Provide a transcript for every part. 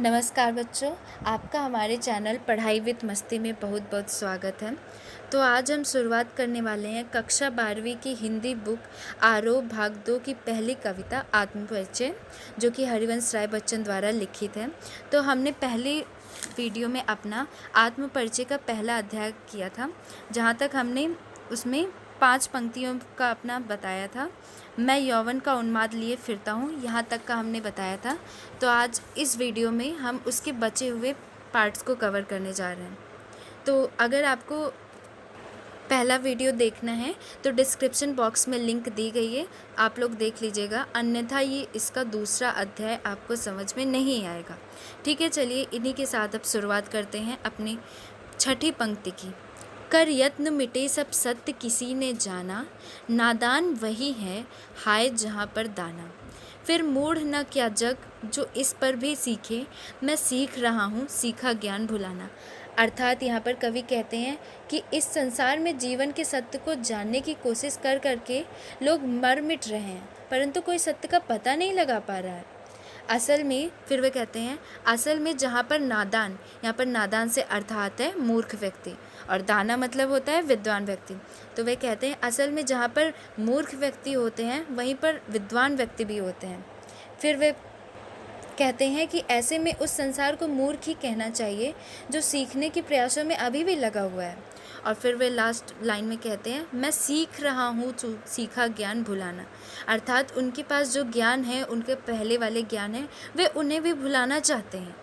नमस्कार बच्चों, आपका हमारे चैनल पढ़ाई विद मस्ती में बहुत बहुत स्वागत है। तो आज हम शुरुआत करने वाले हैं कक्षा 12वीं की हिंदी बुक आरोह भाग 2 की पहली कविता आत्मपरिचय, जो कि हरिवंश राय बच्चन द्वारा लिखित है। तो हमने पहली वीडियो में अपना आत्मपरिचय का पहला अध्याय किया था, जहाँ तक हमने उसमें 5 पंक्तियों का अपना बताया था। मैं यौवन का उन्माद लिए फिरता हूँ, यहाँ तक का हमने बताया था। तो आज इस वीडियो में हम उसके बचे हुए पार्ट्स को कवर करने जा रहे हैं। तो अगर आपको पहला वीडियो देखना है तो डिस्क्रिप्शन बॉक्स में लिंक दी गई है, आप लोग देख लीजिएगा, अन्यथा ये इसका दूसरा अध्याय आपको समझ में नहीं आएगा। ठीक है, चलिए इन्हीं के साथ अब शुरुआत करते हैं अपनी छठी पंक्ति की। कर यत्न मिटे सब सत्य किसी ने जाना, नादान वही है हाय जहाँ पर दाना। फिर मूढ़ न क्या जग जो इस पर भी सीखे, मैं सीख रहा हूँ सीखा ज्ञान भुलाना। अर्थात यहाँ पर कवि कहते हैं कि इस संसार में जीवन के सत्य को जानने की कोशिश कर करके लोग मर मिट रहे हैं, परंतु कोई सत्य का पता नहीं लगा पा रहा है। असल में फिर वे कहते हैं, असल में जहाँ पर नादान, यहाँ पर नादान से अर्थात है मूर्ख व्यक्ति, और दाना मतलब होता है विद्वान व्यक्ति। तो वे कहते हैं असल में जहाँ पर मूर्ख व्यक्ति होते हैं वहीं पर विद्वान व्यक्ति भी होते हैं। फिर वे कहते हैं कि ऐसे में उस संसार को मूर्ख ही कहना चाहिए जो सीखने के प्रयासों में अभी भी लगा हुआ है। और फिर वे लास्ट लाइन में कहते हैं, मैं सीख रहा हूँ सीखा ज्ञान भुलाना। अर्थात उनके पास जो ज्ञान है, उनके पहले वाले ज्ञान है, वे उन्हें भी भुलाना चाहते हैं।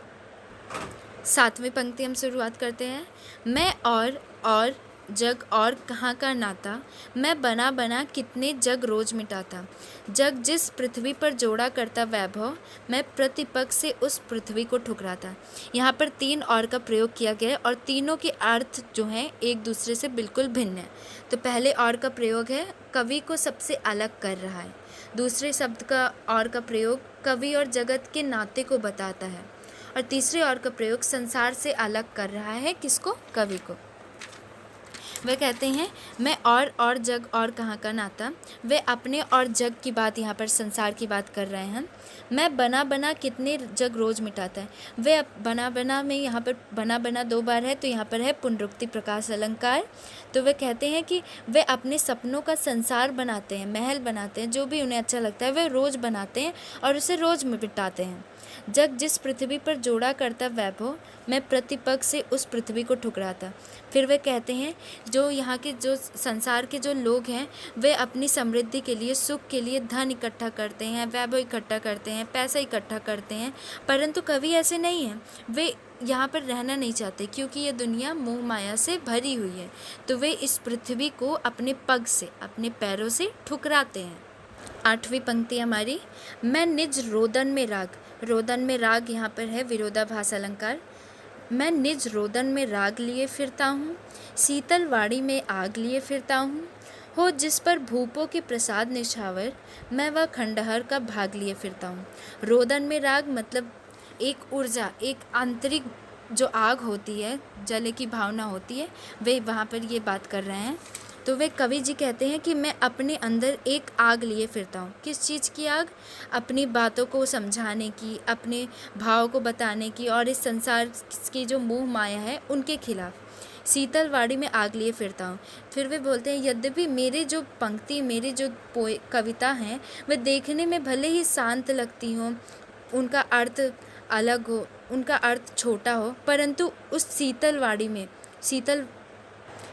7वीं पंक्ति हम शुरुआत करते हैं। मैं और जग और कहाँ का नाता, मैं बना बना कितने जग रोज मिटाता। जग जिस पृथ्वी पर जोड़ा करता वैभव, मैं प्रतिपक्ष से उस पृथ्वी को ठुकराता। यहाँ पर 3 और का प्रयोग किया गया है और तीनों के अर्थ जो हैं एक दूसरे से बिल्कुल भिन्न है। तो पहले और का प्रयोग है कवि को सबसे अलग कर रहा है। दूसरे शब्द का और का प्रयोग कवि और जगत के नाते को बताता है, और तीसरे और का प्रयोग संसार से अलग कर रहा है, किसको? कवि को। वे कहते हैं मैं और जग और कहाँ का नाता। वे अपने और जग की बात, यहाँ पर संसार की बात कर रहे हैं। मैं बना बना कितने जग रोज मिटाता है। वे बना बना में, यहाँ पर बना बना 2 बार है, तो यहाँ पर है पुनरुक्ति प्रकाश अलंकार। तो वे कहते हैं कि वे अपने सपनों का संसार बनाते हैं, महल बनाते हैं, जो भी उन्हें अच्छा लगता है वे रोज़ बनाते हैं और उसे रोज़ मिटाते हैं। जग जिस पृथ्वी पर जोड़ा करता वैभव, मैं प्रतिपक्ष से उस पृथ्वी को ठुकराता। फिर वे कहते हैं जो यहाँ के जो संसार के जो लोग हैं वे अपनी समृद्धि के लिए, सुख के लिए धन इकट्ठा करते हैं, वैभव इकट्ठा करते हैं, पैसा इकट्ठा करते हैं, परंतु कवि ऐसे नहीं हैं। वे यहाँ पर रहना नहीं चाहते क्योंकि ये दुनिया मोह माया से भरी हुई है। तो वे इस पृथ्वी को अपने पग से, अपने पैरों से ठुकराते हैं। 8वीं पंक्ति हमारी, मैं निज रोदन में राग। रोदन में राग यहाँ पर है विरोधाभास अलंकार। मैं निज रोदन में राग लिए फिरता हूँ, शीतल वाड़ी में आग लिए फिरता हूँ। हो जिस पर भूपों के प्रसाद निछावर, मैं वह खंडहर का भाग लिए फिरता हूँ। रोदन में राग मतलब एक ऊर्जा, एक आंतरिक जो आग होती है, जले की भावना होती है, वे वहाँ पर ये बात कर रहे हैं। तो वे कवि जी कहते हैं कि मैं अपने अंदर एक आग लिए फिरता हूँ। किस चीज़ की आग? अपनी बातों को समझाने की, अपने भाव को बताने की, और इस संसार की जो मोह माया है उनके खिलाफ शीतल वाड़ी में आग लिए फिरता हूँ। फिर वे बोलते हैं यद्यपि मेरी जो पंक्ति, मेरी जो कविता हैं वे देखने में भले ही शांत लगती हों, उनका अर्थ अलग हो, उनका अर्थ छोटा हो, परंतु उस शीतलवाड़ी में,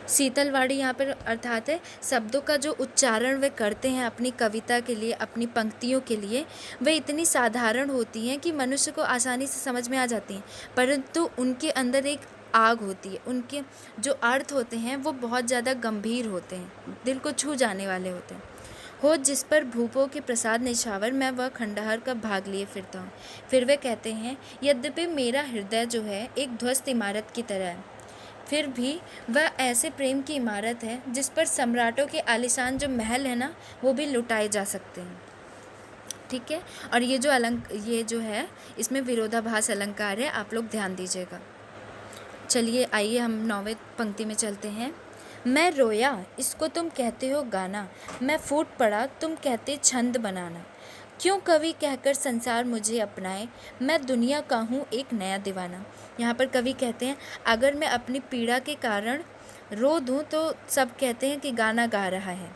शीतलवाड़ी यहाँ पर अर्थात है शब्दों का जो उच्चारण वे करते हैं अपनी कविता के लिए, अपनी पंक्तियों के लिए, वे इतनी साधारण होती हैं कि मनुष्य को आसानी से समझ में आ जाती हैं, परंतु उनके अंदर एक आग होती है। उनके जो अर्थ होते हैं वो बहुत ज़्यादा गंभीर होते हैं, दिल को छू जाने वाले होते हैं। हो जिस पर भूपों के प्रसाद निछावर, मैं वह खंडहर का भाग लिए फिरता हूँ। फिर वे कहते हैं यद्यपि मेरा हृदय जो है एक ध्वस्त इमारत की तरह है, फिर भी वह ऐसे प्रेम की इमारत है जिस पर सम्राटों के आलीशान जो महल है ना, वो भी लुटाए जा सकते हैं। ठीक है, और ये जो है इसमें विरोधाभास अलंकार है, आप लोग ध्यान दीजिएगा। चलिए आइए हम 9वें पंक्ति में चलते हैं। मैं रोया इसको तुम कहते हो गाना, मैं फूट पड़ा तुम कहते छंद बनाना। क्यों कवि कहकर संसार मुझे अपनाए, मैं दुनिया का हूँ एक नया दीवाना। यहाँ पर कवि कहते हैं, अगर मैं अपनी पीड़ा के कारण रो दूँ तो सब कहते हैं कि गाना गा रहा है,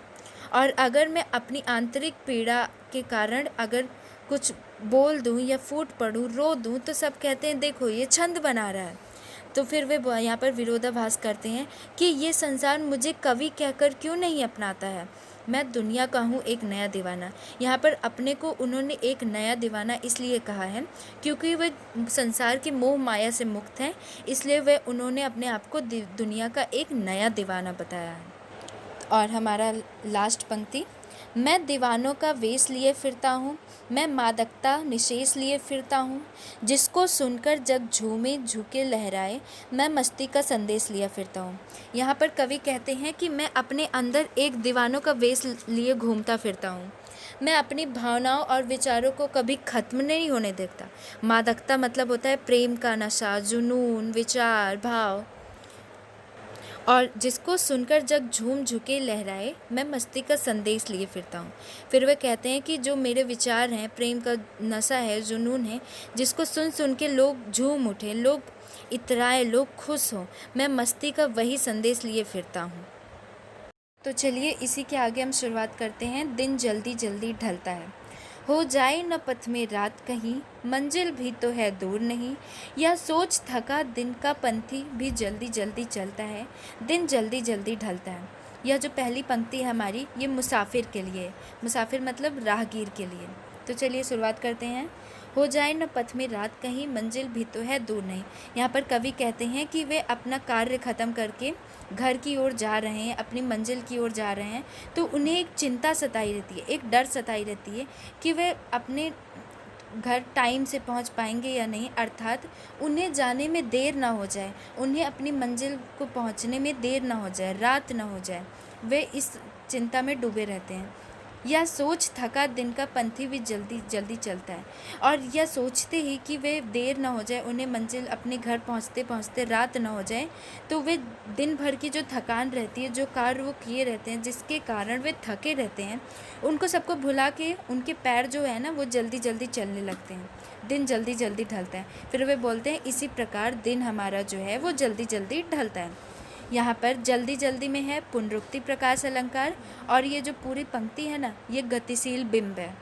और अगर मैं अपनी आंतरिक पीड़ा के कारण अगर कुछ बोल दूँ या फूट पड़ूँ, रो दूँ, तो सब कहते हैं देखो ये छंद बना रहा है। तो फिर वे यहाँ पर विरोधाभास करते हैं कि ये संसार मुझे कवि कहकर क्यों नहीं अपनाता है, मैं दुनिया का हूँ एक नया दीवाना। यहाँ पर अपने को उन्होंने एक नया दीवाना इसलिए कहा है क्योंकि वे संसार की मोह माया से मुक्त हैं, इसलिए वे उन्होंने अपने आप को दुनिया का एक नया दीवाना बताया है। और हमारा लास्ट पंक्ति, मैं दीवानों का वेश लिए फिरता हूँ, मैं मादकता निशेष लिए फिरता हूँ, जिसको सुनकर जग झूमे झुके लहराए, मैं मस्ती का संदेश लिए फिरता हूँ। यहाँ पर कवि कहते हैं कि मैं अपने अंदर एक दीवानों का वेश लिए घूमता फिरता हूँ, मैं अपनी भावनाओं और विचारों को कभी ख़त्म नहीं होने देता। मादकता मतलब होता है प्रेम का नशा, जुनून, विचार, भाव, और जिसको सुनकर जग झूम झुके लहराए, मैं मस्ती का संदेश लिए फिरता हूँ। फिर वे कहते हैं कि जो मेरे विचार हैं, प्रेम का नशा है, जुनून है, जिसको सुन सुन के लोग झूम उठें, लोग इतराए, लोग खुश हों, मैं मस्ती का वही संदेश लिए फिरता हूँ। तो चलिए इसी के आगे हम शुरुआत करते हैं। दिन जल्दी जल्दी ढलता है, हो जाए न पथ में रात कहीं, मंजिल भी तो है दूर नहीं, यह सोच थका दिन का पंथी भी जल्दी जल्दी चलता है, दिन जल्दी जल्दी ढलता है। यह जो पहली पंक्ति है हमारी, ये मुसाफिर के लिए है। मुसाफिर मतलब राहगीर के लिए। तो चलिए शुरुआत करते हैं। हो जाए न पथ में रात कहीं, मंजिल भी तो है दूर नहीं। यहाँ पर कवि कहते हैं कि वे अपना कार्य ख़त्म करके घर की ओर जा रहे हैं, अपनी मंजिल की ओर जा रहे हैं, तो उन्हें एक चिंता सताई रहती है, एक डर सताई रहती है कि वे अपने घर टाइम से पहुंच पाएंगे या नहीं, अर्थात उन्हें जाने में देर ना हो जाए, उन्हें अपनी मंजिल को पहुंचने में देर ना हो जाए, रात ना हो जाए। वे इस चिंता में डूबे रहते हैं। यह सोच थका दिन का पंथी भी जल्दी जल्दी चलता है, और यह सोचते ही कि वे देर ना हो जाए, उन्हें मंजिल अपने घर पहुंचते पहुंचते रात ना हो जाए, तो वे दिन भर की जो थकान रहती है, जो कार्य वो किए रहते हैं, जिसके कारण वे थके रहते हैं, उनको सबको भुला के उनके पैर जो है ना वो जल्दी जल्दी चलने लगते हैं। दिन जल्दी जल्दी ढलता है। फिर वे बोलते हैं इसी प्रकार दिन हमारा जो है वो जल्दी जल्दी ढलता है। यहाँ पर जल्दी जल्दी में है पुनरुक्ति प्रकाश अलंकार, और ये जो पूरी पंक्ति है ना, ये गतिशील बिंब है।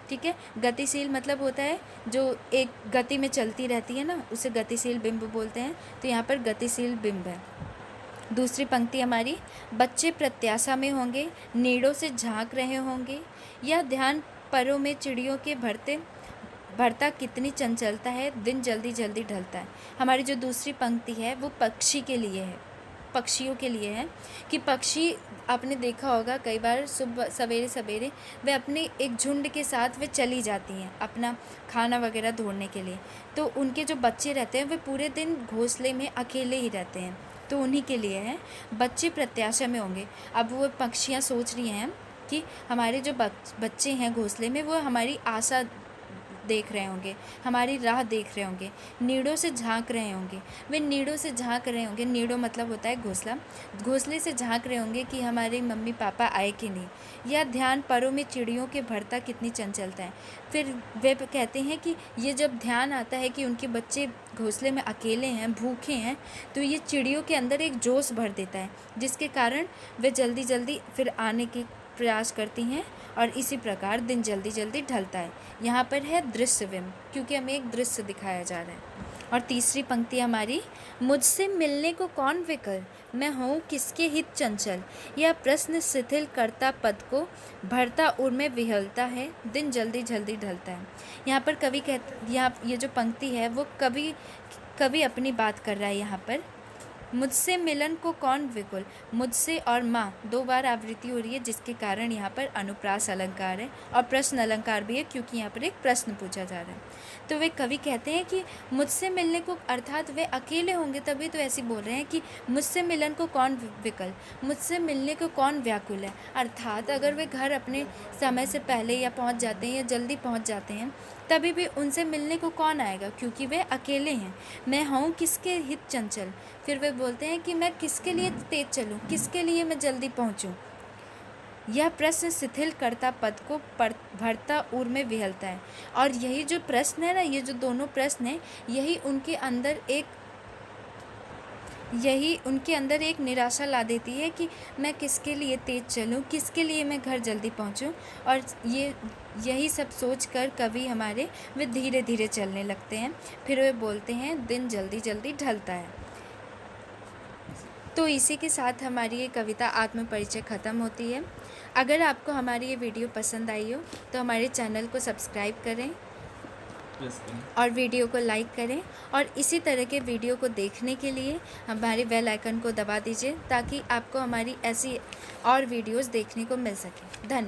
ठीक है, गतिशील मतलब होता है जो एक गति में चलती रहती है ना, उसे गतिशील बिंब बोलते हैं। तो यहाँ पर गतिशील बिंब है। दूसरी पंक्ति हमारी, बच्चे प्रत्याशा में होंगे, नीड़ों से झांक रहे होंगे, यह ध्यान परों में चिड़ियों के भरता कितनी चंचलता है, दिन जल्दी जल्दी ढलता है। हमारी जो दूसरी पंक्ति है वो पक्षी के लिए है, पक्षियों के लिए है कि पक्षी, आपने देखा होगा कई बार सुबह सवेरे सवेरे वे अपने एक झुंड के साथ वे चली जाती हैं अपना खाना वगैरह ढूंढने के लिए, तो उनके जो बच्चे रहते हैं वे पूरे दिन घोंसले में अकेले ही रहते हैं, तो उन्हीं के लिए है बच्चे प्रत्याशा में होंगे। अब वो पक्षियाँ सोच रही हैं कि हमारे जो बच्चे हैं घोंसले में, वो हमारी आशा देख रहे होंगे, हमारी राह देख रहे होंगे, नीड़ों से झांक रहे होंगे, वे नीड़ों से झांक रहे होंगे। नीड़ों मतलब होता है घोंसला, घोंसले से झांक रहे होंगे कि हमारे मम्मी पापा आए कि नहीं। यह ध्यान परों में चिड़ियों के भरता कितनी चंचलता है। फिर वे कहते हैं कि ये जब ध्यान आता है कि उनके बच्चे घोंसले में अकेले हैं, भूखे हैं, तो ये चिड़ियों के अंदर एक जोश भर देता है, जिसके कारण वे जल्दी जल्दी फिर आने की प्रयास करती हैं, और इसी प्रकार दिन जल्दी जल्दी ढलता है। यहाँ पर है दृश्य बिंब, क्योंकि हमें एक दृश्य दिखाया जा रहा है। और तीसरी पंक्ति हमारी, मुझसे मिलने को कौन विकल, मैं हूँ किसके हित चंचल, यह प्रश्न शिथिल करता पद को, भरता उर में विहलता है, दिन जल्दी जल्दी ढलता है। यहाँ पर कवि यहाँ ये जो पंक्ति है वो कवि अपनी बात कर रहा है। यहाँ पर मुझसे मिलन को कौन विकुल, मुझसे और माँ दो बार आवृत्ति हो रही है, जिसके कारण यहाँ पर अनुप्रास अलंकार है और प्रश्न अलंकार भी है, क्योंकि यहाँ पर एक प्रश्न पूछा जा रहा है। तो वे कवि कहते हैं कि मुझसे मिलने को, अर्थात वे अकेले होंगे तभी तो ऐसे बोल रहे हैं कि मुझसे मिलन को कौन विकल, मुझसे मिलने को कौन व्याकुल है। अर्थात अगर वे घर अपने समय से पहले या पहुँच जाते हैं या जल्दी पहुँच जाते हैं, तभी भी उनसे मिलने को कौन आएगा, क्योंकि वे अकेले हैं। मैं हूँ किसके हित चंचल, फिर वे बोलते हैं कि मैं किसके लिए तेज चलूँ, किसके लिए मैं जल्दी पहुँचूँ। यह प्रश्न शिथिल करता पद को भरता उर में विहलता है। और यही जो प्रश्न है ना, ये जो दोनों प्रश्न हैं, यही उनके अंदर एक निराशा ला देती है कि मैं किसके लिए तेज़ चलूं, किसके लिए मैं घर जल्दी पहुंचूं। और यही सब सोचकर कवि हमारे वे धीरे धीरे चलने लगते हैं। फिर वे बोलते हैं दिन जल्दी जल्दी ढलता है। तो इसी के साथ हमारी ये कविता आत्म परिचय ख़त्म होती है। अगर आपको हमारी ये वीडियो पसंद आई हो तो हमारे चैनल को सब्सक्राइब करें और वीडियो को लाइक करें, और इसी तरह के वीडियो को देखने के लिए हमारे बेल आइकन को दबा दीजिए ताकि आपको हमारी ऐसी और वीडियोस देखने को मिल सके। धन्यवाद।